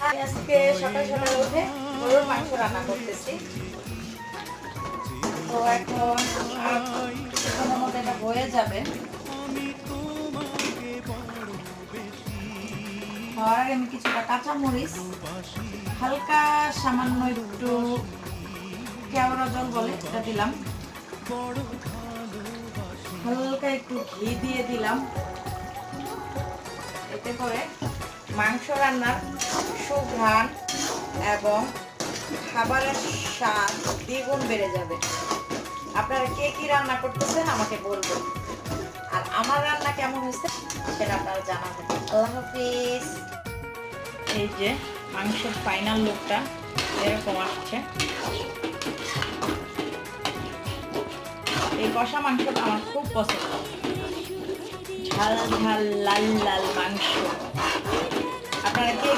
আজকে সকাল সকাল উঠে গরুর মাংস রান্না করতেছি। তো এখন কিছুক্ষণের মধ্যে এটা হয়ে যাবে। হওয়ার আগে আমি কিছুটা কাঁচামরিচ, হালকা সামান্য একটু কেওড়া জল বলে এটা দিলাম, হালকা একটু ঘি দিয়ে দিলাম। এতে করে মাংস রান্নার সুঘ্রাণ এবং খাবারের স্বাদ দ্বিগুণ বেড়ে যাবে। আপনারা কে কি রান্না করতেছেন আমাকে বলবেন, আর আমার রান্না কেমন হয়েছে সেটা আপনারা জানাবেন। আল্লাহ হাফিজ। এই যে মাংসের ফাইনাল লুকটা এরকম আসছে। এই কষা মাংসটা আমার খুব পছন্দ, ঝাল ঝাল লাল লাল মাংস। আপনারা কে কে